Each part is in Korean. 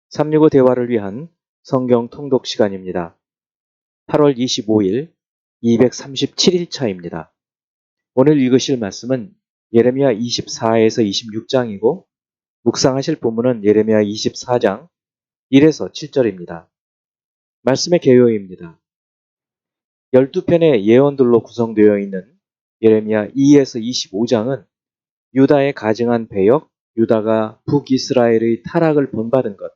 365 대화를 위한 성경 통독 시간입니다. 8월 25일 237일 차입니다. 오늘 읽으실 말씀은 예레미야 24에서 26장이고 묵상하실 본문은 예레미야 24장 1에서 7절입니다. 말씀의 개요입니다. 12편의 예언들로 구성되어 있는 예레미야 2에서 25장은 유다의 가증한 배역, 유다가 북이스라엘의 타락을 본받은 것,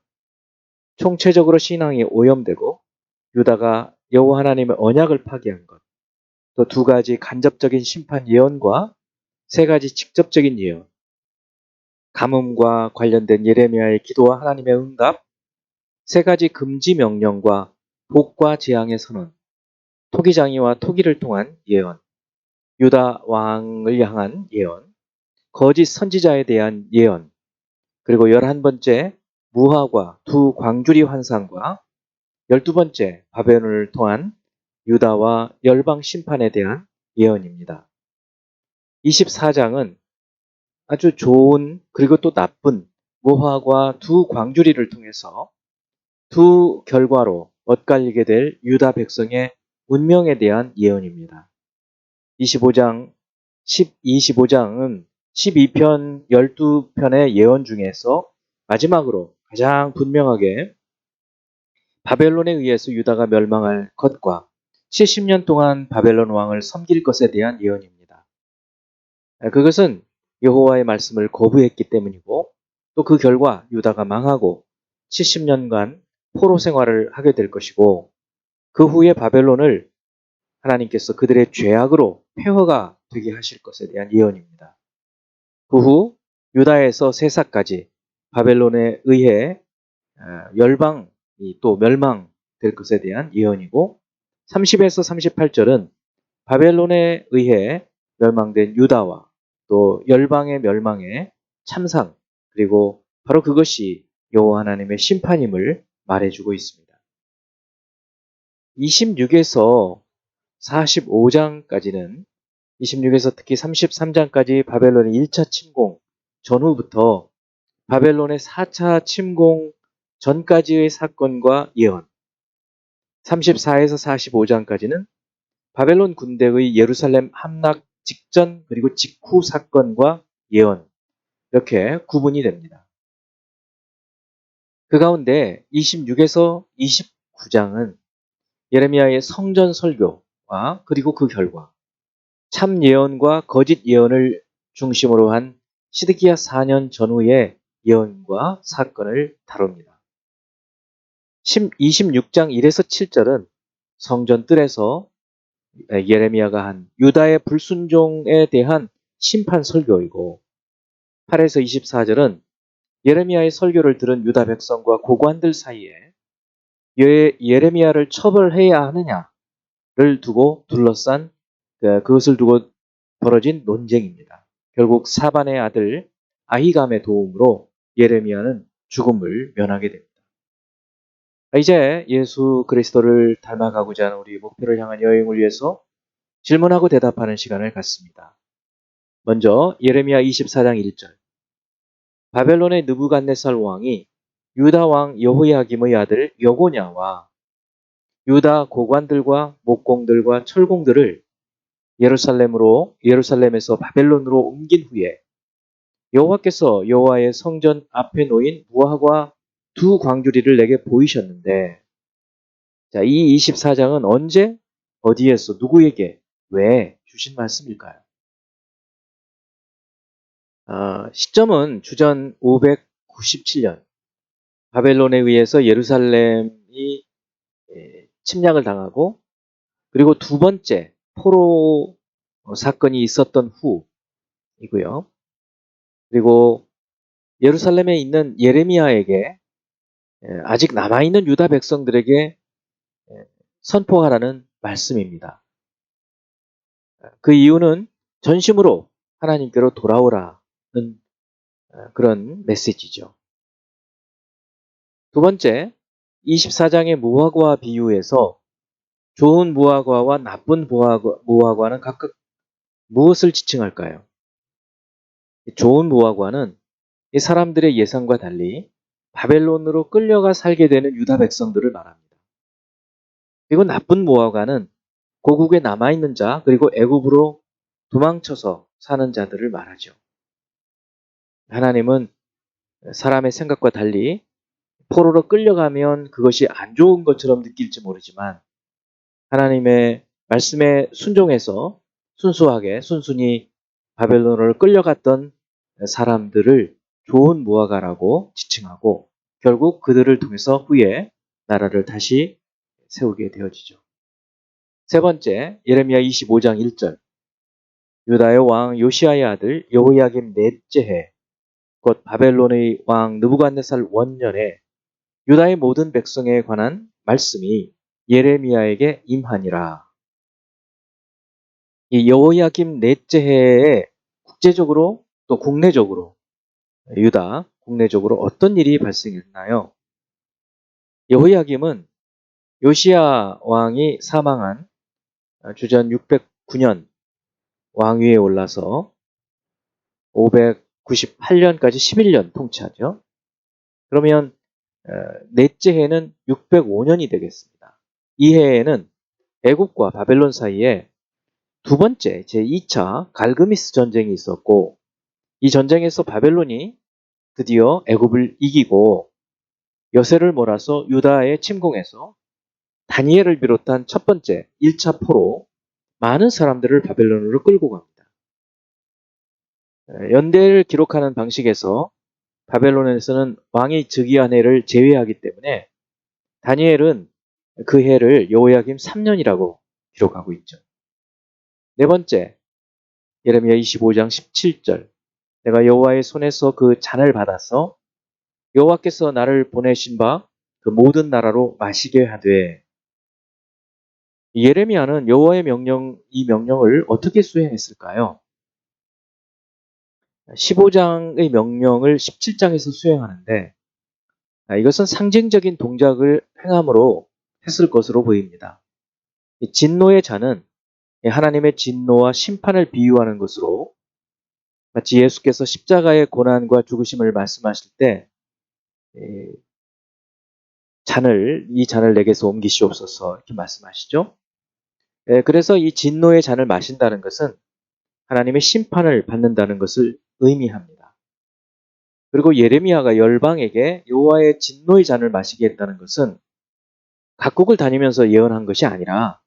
총체적으로 신앙이 오염되고 유다가 여호와 하나님의 언약을 파기한 것, 또 두 가지 간접적인 심판 예언과 세 가지 직접적인 예언, 가뭄과 관련된 예레미야의 기도와 하나님의 응답, 세 가지 금지 명령과 복과 재앙의 선언, 토기장이와 토기를 통한 예언, 유다 왕을 향한 예언, 거짓 선지자에 대한 예언, 그리고 11번째 무화과 두 광주리 환상과 12번째 바벨론을 통한 유다와 열방 심판에 대한 예언입니다. 24장은 아주 좋은 그리고 또 나쁜 무화과 두 광주리를 통해서 두 결과로 엇갈리게 될 유다 백성의 운명에 대한 예언입니다. 25장, 25장은 12편, 12편의 예언 중에서 마지막으로 가장 분명하게 바벨론에 의해서 유다가 멸망할 것과 70년 동안 바벨론 왕을 섬길 것에 대한 예언입니다. 그것은 여호와의 말씀을 거부했기 때문이고 또 그 결과 유다가 망하고 70년간 포로 생활을 하게 될 것이고 그 후에 바벨론을 하나님께서 그들의 죄악으로 폐허가 되게 하실 것에 대한 예언입니다. 그 후 유다에서 세사까지 바벨론에 의해 열방이 또 멸망될 것에 대한 예언이고 30에서 38절은 바벨론에 의해 멸망된 유다와 또 열방의 멸망의 참상 그리고 바로 그것이 여호와 하나님의 심판임을 말해주고 있습니다. 26에서 45장까지는 26에서 특히 33장까지 바벨론의 1차 침공 전후부터 바벨론의 4차 침공 전까지의 사건과 예언, 34에서 45장까지는 바벨론 군대의 예루살렘 함락 직전 그리고 직후 사건과 예언, 이렇게 구분이 됩니다. 그 가운데 26에서 29장은 예레미야의 성전 설교와 그리고 그 결과, 참 예언과 거짓 예언을 중심으로 한 시드기야 4년 전후의 예언과 사건을 다룹니다. 26장 1에서 7절은 성전 뜰에서 예레미야가 한 유다의 불순종에 대한 심판 설교이고 8에서 24절은 예레미야의 설교를 들은 유다 백성과 고관들 사이에 예레미야를 처벌해야 하느냐를 두고 둘러싼 그것을 두고 벌어진 논쟁입니다. 결국 사반의 아들 아히감의 도움으로 예레미야는 죽음을 면하게 됩니다. 이제 예수 그리스도를 닮아가고자 하는 우리 목표를 향한 여행을 위해서 질문하고 대답하는 시간을 갖습니다. 먼저 예레미야 24장 1절. 바벨론의 느부갓네살 왕이 유다 왕 여호야김의 아들 여고냐와 유다 고관들과 목공들과 철공들을 예루살렘에서 바벨론으로 옮긴 후에 여호와께서 여호와의 성전 앞에 놓인 무화과 두 광주리를 내게 보이셨는데, 자, 이 24장은 언제, 어디에서, 누구에게, 왜 주신 말씀일까요? 시점은 주전 597년 바벨론에 의해서 예루살렘이 침략을 당하고 그리고 두 번째 포로 사건이 있었던 후이고요. 그리고 예루살렘에 있는 예레미야에게 아직 남아있는 유다 백성들에게 선포하라는 말씀입니다. 그 이유는 전심으로 하나님께로 돌아오라는 그런 메시지죠. 두 번째, 24장의 무화과 비유에서 좋은 무화과와 나쁜 무화과는 각각 무엇을 지칭할까요? 좋은 무화과는 이 사람들의 예상과 달리 바벨론으로 끌려가 살게 되는 유다 백성들을 말합니다. 그리고 나쁜 모압과는 고국에 남아있는 자, 그리고 애굽으로 도망쳐서 사는 자들을 말하죠. 하나님은 사람의 생각과 달리 포로로 끌려가면 그것이 안 좋은 것처럼 느낄지 모르지만 하나님의 말씀에 순종해서 순수하게 순순히 바벨론으로 끌려갔던 사람들을 좋은 무화과라고 지칭하고 결국 그들을 통해서 후에 나라를 다시 세우게 되어지죠. 세 번째, 예레미야 25장 1절. 유다의 왕 요시아의 아들 여호야김 넷째 해, 곧 바벨론의 왕 느부갓네살 원년에 유다의 모든 백성에 관한 말씀이 예레미야에게 임하니라. 이 여호야김 넷째 해에 국제적으로 또 국내적으로 유다 국내적으로 어떤 일이 발생했나요? 여호야김은 요시야 왕이 사망한 주전 609년 왕위에 올라서 598년까지 11년 통치하죠. 그러면 넷째 해는 605년이 되겠습니다. 이 해에는 애굽과 바벨론 사이에 두 번째 제2차 갈그미스 전쟁이 있었고 이 전쟁에서 바벨론이 드디어 애굽을 이기고 여세를 몰아서 유다에 침공해서 다니엘을 비롯한 첫 번째 1차 포로 많은 사람들을 바벨론으로 끌고 갑니다. 연대를 기록하는 방식에서 바벨론에서는 왕이 즉위한 해를 제외하기 때문에 다니엘은 그 해를 여호야김 3년이라고 기록하고 있죠. 네 번째, 예레미야 25장 17절. 내가 여호와의 손에서 그 잔을 받아서 여호와께서 나를 보내신 바 그 모든 나라로 마시게 하되. 예레미야는 여호와의 이 명령을 어떻게 수행했을까요? 15장의 명령을 17장에서 수행하는데 이것은 상징적인 동작을 행함으로 했을 것으로 보입니다. 진노의 잔은 하나님의 진노와 심판을 비유하는 것으로 마치 예수께서 십자가의 고난과 죽으심을 말씀하실 때 이 잔을 내게서 옮기시옵소서 이렇게 말씀하시죠. 그래서 이 진노의 잔을 마신다는 것은 하나님의 심판을 받는다는 것을 의미합니다. 그리고 예레미야가 열방에게 여호와의 진노의 잔을 마시게 했다는 것은 각국을 다니면서 예언한 것이 아니라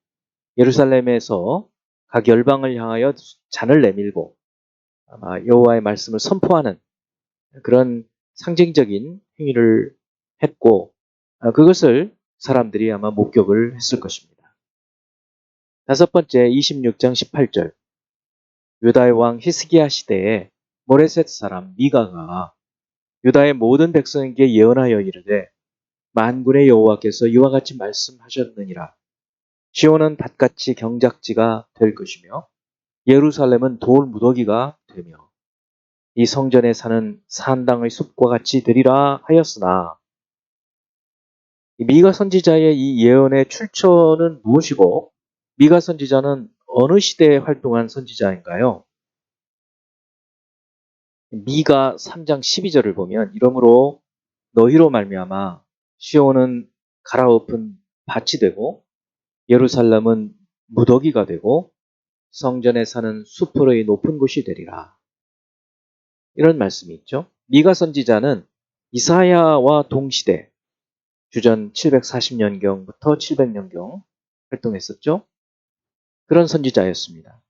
예루살렘에서 각 열방을 향하여 잔을 내밀고 아마 여호와의 말씀을 선포하는 그런 상징적인 행위를 했고 그것을 사람들이 아마 목격을 했을 것입니다. 다섯 번째 26장 18절. 유다의 왕 히스기야 시대에 모레셋 사람 미가가 유다의 모든 백성에게 예언하여 이르되 만군의 여호와께서 이와 같이 말씀하셨느니라. 시온은 밭같이 경작지가 될 것이며 예루살렘은 돌 무더기가 되며 이 성전에 사는 산당의 숲과 같이 되리라 하였으나 미가 선지자의 이 예언의 출처는 무엇이고 미가 선지자는 어느 시대에 활동한 선지자인가요? 미가 3장 12절을 보면 이러므로 너희로 말미암아 시온은 갈아엎은 밭이 되고 예루살렘은 무더기가 되고 성전에 사는 수풀의 높은 곳이 되리라. 이런 말씀이 있죠. 미가 선지자는 이사야와 동시대 주전 740년경부터 700년경 활동했었죠. 그런 선지자였습니다.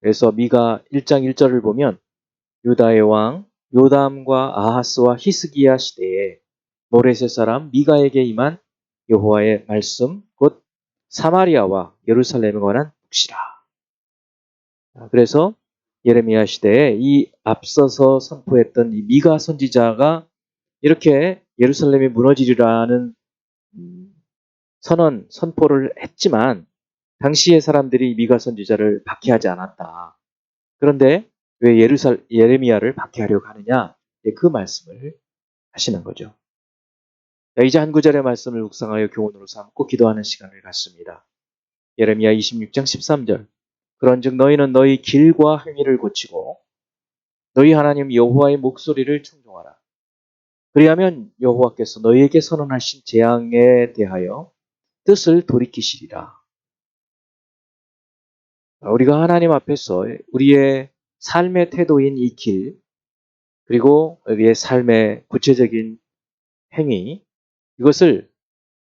그래서 미가 1장 1절을 보면 유다의 왕 요담과 아하스와 히스기야 시대에 모레셋 사람 미가에게 임한 여호와의 말씀 곧 사마리아와 예루살렘에 관한 묵시라. 그래서 예레미야 시대에 이 앞서서 선포했던 이 미가 선지자가 이렇게 예루살렘이 무너지리라는 선포를 했지만 당시의 사람들이 미가 선지자를 박해하지 않았다. 그런데 왜 예레미야를 박해하려고 하느냐? 그 말씀을 하시는 거죠. 이제 한 구절의 말씀을 묵상하여 교훈으로 삼고 기도하는 시간을 갖습니다. 예레미야 26장 13절. 그런즉 너희는 너희 길과 행위를 고치고 너희 하나님 여호와의 목소리를 청종하라. 그리하면 여호와께서 너희에게 선언하신 재앙에 대하여 뜻을 돌이키시리라. 우리가 하나님 앞에서 우리의 삶의 태도인 이 길, 그리고 우리의 삶의 구체적인 행위, 이것을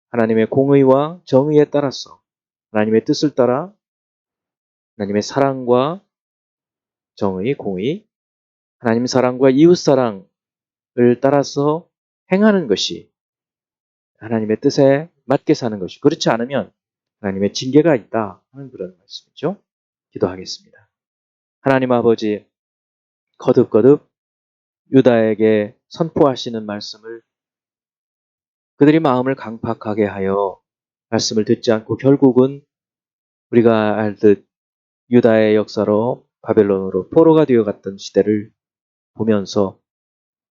하나님의 공의와 정의에 따라서 하나님의 뜻을 따라 하나님의 사랑과 정의, 공의, 하나님의 사랑과 이웃 사랑을 따라서 행하는 것이 하나님의 뜻에 맞게 사는 것이, 그렇지 않으면 하나님의 징계가 있다 하는 그런 말씀이죠. 기도하겠습니다. 하나님 아버지, 거듭거듭 유다에게 선포하시는 말씀을 그들이 마음을 강팍하게 하여 말씀을 듣지 않고 결국은 우리가 알듯 유다의 역사로 바벨론으로 포로가 되어갔던 시대를 보면서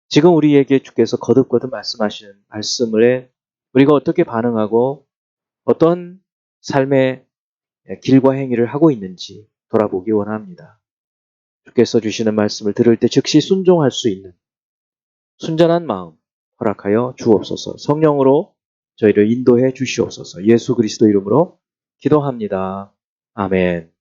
지금 우리에게 주께서 거듭거듭 말씀하시는 말씀에 우리가 어떻게 반응하고 어떤 삶의 길과 행위를 하고 있는지 돌아보기 원합니다. 주께서 주시는 말씀을 들을 때 즉시 순종할 수 있는 순전한 마음 허락하여 주옵소서. 성령으로 저희를 인도해 주시옵소서. 예수 그리스도 이름으로 기도합니다. 아멘.